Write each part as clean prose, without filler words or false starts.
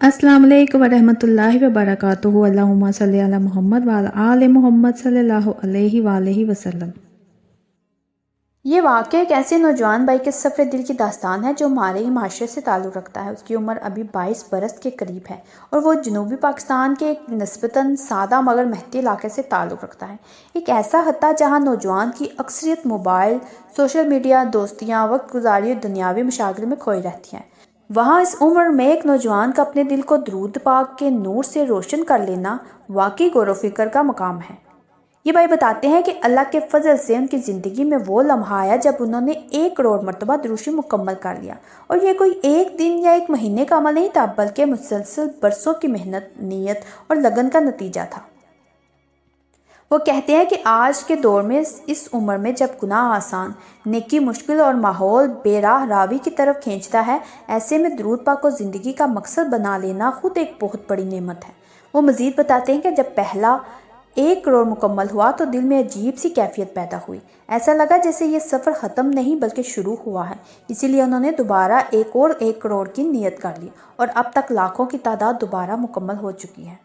अस्सलाम वालेकुम वरहमतुल्लाहि वबरकातुहू। अल्लाहुम्मा सल्ली अला मुहम्मद व अला आले मुहम्मद सल्लल्लाहु अलैहि वसल्लम। ये वाक़या एक ऐसे नौजवान भाई के सफ़र दिल की दास्तान है जो हमारे ही माशरे से ताल्लुक़ रखता है। उसकी उम्र अभी 22 बरस के करीब है और वो जनूबी पाकिस्तान के एक निस्बतन सादा मगर मेहनती इलाके से ताल्लुक़ रखता है। एक ऐसा खत्ता जहाँ नौजवान की अक्सरियत मोबाइल, सोशल मीडिया, दोस्तियाँ, वक्त गुजारी और दुनियावी मशागिल में खोई रहती हैं। वहाँ इस उम्र में एक नौजवान का अपने दिल को दरूद पाक के नूर से रोशन कर लेना वाकई गौर फ़िक्र का मकाम है। ये भाई बताते हैं कि अल्लाह के फजल से उनकी ज़िंदगी में वो लम्हा आया जब उन्होंने 1 करोड़ मरतबा दुरूशी मुकम्मल कर लिया। और ये कोई एक दिन या एक महीने का अमल नहीं था, बल्कि मुसलसल बरसों की मेहनत, नीयत और लगन का नतीजा था। वो कहते हैं कि आज के दौर में इस उम्र में जब गुनाह आसान, नेकी मुश्किल और माहौल बेराह रावी की तरफ खींचता है, ऐसे में दरूद पाक को ज़िंदगी का मकसद बना लेना खुद एक बहुत बड़ी नेमत है। वो मज़ीद बताते हैं कि जब पहला 1 करोड़ मुकम्मल हुआ तो दिल में अजीब सी कैफियत पैदा हुई। ऐसा लगा जैसे ये सफ़र ख़त्म नहीं बल्कि शुरू हुआ है। इसीलिए उन्होंने दोबारा एक और 1 करोड़ की नीयत कर ली और अब तक लाखों की तादाद दोबारा मुकम्मल हो चुकी है।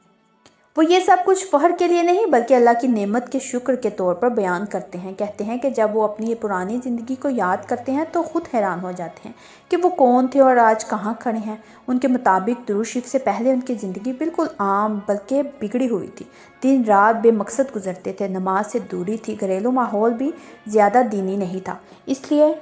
वो ये सब कुछ फ़ख्र के लिए नहीं बल्कि अल्लाह की नेमत के शुक्र के तौर पर बयान करते हैं। कहते हैं कि जब वो अपनी ये पुरानी ज़िंदगी को याद करते हैं तो ख़ुद हैरान हो जाते हैं कि वो कौन थे और आज कहाँ खड़े हैं। उनके मुताबिक दुरूद शरीफ से पहले उनकी ज़िंदगी बिल्कुल आम बल्कि बिगड़ी हुई थी। दिन रात बेमकसद गुजरते थे, नमाज से दूरी थी, घरेलू माहौल भी ज़्यादा दीनी नहीं था। इसलिए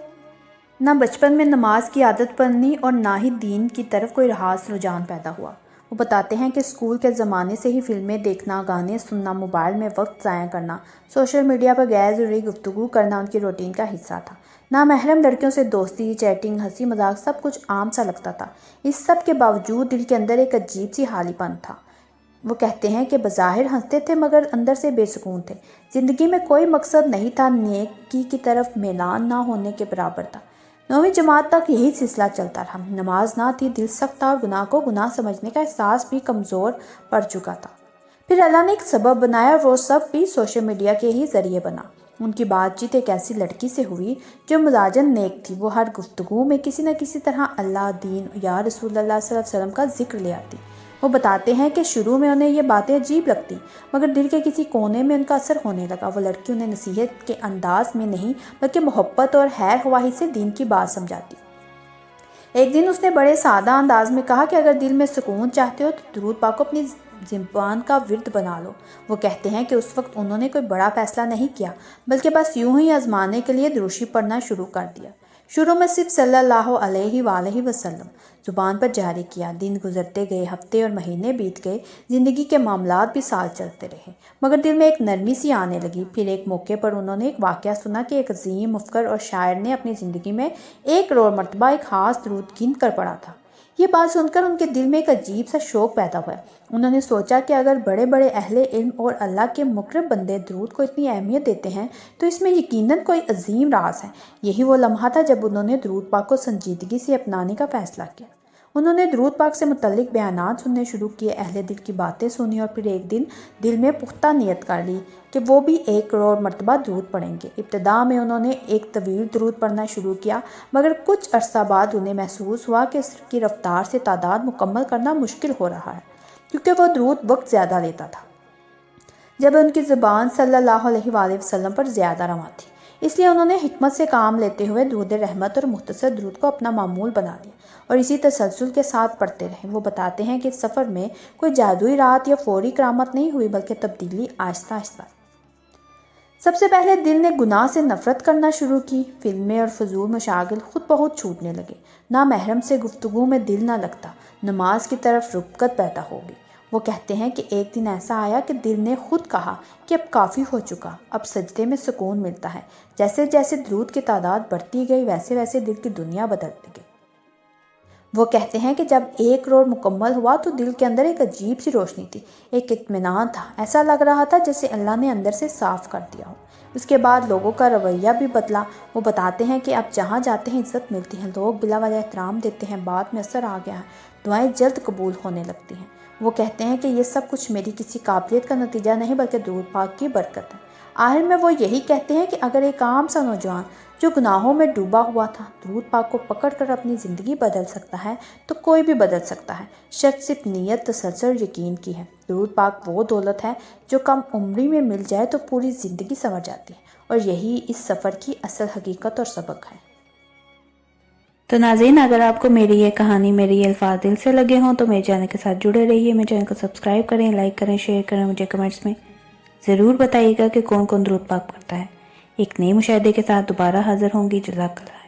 ना बचपन में नमाज की आदत पड़नी और ना ही दीन की तरफ कोई खास रुझान पैदा हुआ। वो बताते हैं कि स्कूल के ज़माने से ही फिल्में देखना, गाने सुनना, मोबाइल में वक्त ज़ाया करना, सोशल मीडिया पर गैर ज़रूरी गुफ्तगू करना उनकी रूटीन का हिस्सा था। नामहरम लड़कियों से दोस्ती, चैटिंग, हंसी मजाक सब कुछ आम सा लगता था। इस सब के बावजूद दिल के अंदर एक अजीब सी हालीपन था। वो कहते हैं कि बज़ाहिर हंसते थे मगर अंदर से बेसुकून थे। ज़िंदगी में कोई मकसद नहीं था, नेकी की तरफ मैलान ना होने के बराबर था। 9वीं जमात तक यही सिलसिला चलता रहा। नमाज ना थी, दिल सख्त था और गुनाह को गुनाह समझने का एहसास भी कमज़ोर पड़ चुका था। फिर अल्लाह ने एक सबब बनाया और वो सब भी सोशल मीडिया के ही ज़रिए बना। उनकी बातचीत एक ऐसी लड़की से हुई जो मजाजन नेक थी। वो हर गुफ्तगू में किसी न किसी तरह अल्लाह, दीन या रसूलुल्लाह सल्लल्लाहु अलैहि वसल्लम का जिक्र ले आती। वो बताते हैं कि शुरू में उन्हें ये बातें अजीब लगती मगर दिल के किसी कोने में उनका असर होने लगा। वो लड़की उन्हें नसीहत के अंदाज में नहीं बल्कि मोहब्बत और खैर ख्वाही से दीन की बात समझाती। एक दिन उसने बड़े सादा अंदाज में कहा कि अगर दिल में सुकून चाहते हो तो दुरूद पाक को अपनी ज़ुबान का विर्द बना लो। वो कहते हैं कि उस वक्त उन्होंने कोई बड़ा फैसला नहीं किया बल्कि बस यूं ही आजमाने के लिए दुरूशी पढ़ना शुरू कर दिया। शुरू में सिर्फ सल्लल्लाहु अलैहि वसल्लम ज़ुबान पर जारी किया। दिन गुजरते गए, हफ्ते और महीने बीत गए, ज़िंदगी के मामलात भी साल चलते रहे मगर दिल में एक नरमी सी आने लगी। फिर एक मौके पर उन्होंने एक वाक़या सुना कि एक अजीम मुफ़क्किर और शायर ने अपनी ज़िंदगी में 1 करोड़ मरतबा एक ख़ास दुरूद गिन कर पढ़ा था। ये बात सुनकर उनके दिल में एक अजीब सा शौक़ पैदा हुआ। उन्होंने सोचा कि अगर बड़े बड़े अहले इल्म और अल्लाह के मुक़र्रब बंदे दुरूद को इतनी अहमियत देते हैं तो इसमें यकीनन कोई अजीम राज है। यही वो लम्हा था जब उन्होंने दुरूद पाक को संजीदगी से अपनाने का फ़ैसला किया। उन्होंने दुरूद पाक से मुतल्लिक बयानात सुनने शुरू किए, अहले दिल की बातें सुनी और फिर एक दिन दिल में पुख्ता नियत कर ली कि वो भी 1 करोड़ मरतबा दुरूद पढ़ेंगे। इब्तिदा में उन्होंने एक तवील दुरूद पढ़ना शुरू किया मगर कुछ अरसा बाद उन्हें महसूस हुआ कि इसकी रफ्तार से तादाद मुकम्मल करना मुश्किल हो रहा है क्योंकि वो दुरूद वक्त ज़्यादा लेता था जब उनकी ज़ुबान सल्लल्लाहु अलैहि वसल्लम पर ज़्यादा रवा थी। इसलिए उन्होंने हिकमत से काम लेते हुए दुरूद रहमत और मुख्तसर दुरूद को अपना मामूल बना लिया और इसी तसलसल के साथ पढ़ते रहे। वो बताते हैं कि इस सफ़र में कोई जादुई रात या फौरी करामत नहीं हुई बल्कि तब्दीली आहिस्ता आहिस्ता। सबसे पहले दिल ने गुनाह से नफ़रत करना शुरू की। फिल्में और फजूल मशागिल खुद बहुत छूटने लगे। ना महरम से गुफ्तगू में दिल ना लगता, नमाज की तरफ रुगकत पैदा होगी। वो कहते हैं कि एक दिन ऐसा आया कि दिल ने खुद कहा कि अब काफ़ी हो चुका, अब सजदे में सुकून मिलता है। जैसे जैसे दुरूद की तादाद बढ़ती गई वैसे वैसे दिल की दुनिया बदलती गई। वो कहते हैं कि जब 1 करोड़ मुकम्मल हुआ तो दिल के अंदर एक अजीब सी रोशनी थी, एक इत्मीनान था। ऐसा लग रहा था जैसे अल्लाह ने अंदर से साफ़ कर दिया हो। उसके बाद लोगों का रवैया भी बदला। वो बताते हैं कि अब जहाँ जाते हैं इज़्ज़त मिलती है, लोग बिला वजह एहतराम देते हैं, बात में असर आ गया है, दुआएं जल्द कबूल होने लगती हैं। वो कहते हैं कि ये सब कुछ मेरी किसी काबिलियत का नतीजा नहीं बल्कि दुरूद पाक की बरकत है। آخر میں وہ یہی کہتے ہیں کہ اگر ایک عام سا نوجوان جو گناہوں میں ڈوبا ہوا تھا درود پاک کو پکڑ کر اپنی زندگی بدل سکتا ہے تو کوئی بھی بدل سکتا ہے، شرط صرف نیت، تسلسل، یقین کی ہے۔ درود پاک وہ دولت ہے جو کم عمری میں مل جائے تو پوری زندگی سنور جاتی ہے، اور یہی اس سفر کی اصل حقیقت اور سبق ہے۔ تو ناظرین، اگر آپ کو میری یہ کہانی، میری یہ الفاظ دل سے لگے ہوں تو میرے چینل کے ساتھ جڑے رہیے، میرے چینل کو سبسکرائب کریں، لائک کریں، شیئر کریں، مجھے کمنٹس میں ضرور بتائیے گا کہ کون کون درود پاک پڑھتا ہے۔ ایک نئے مشاہدے کے ساتھ دوبارہ حاضر ہوں گی۔ جزاک اللہ۔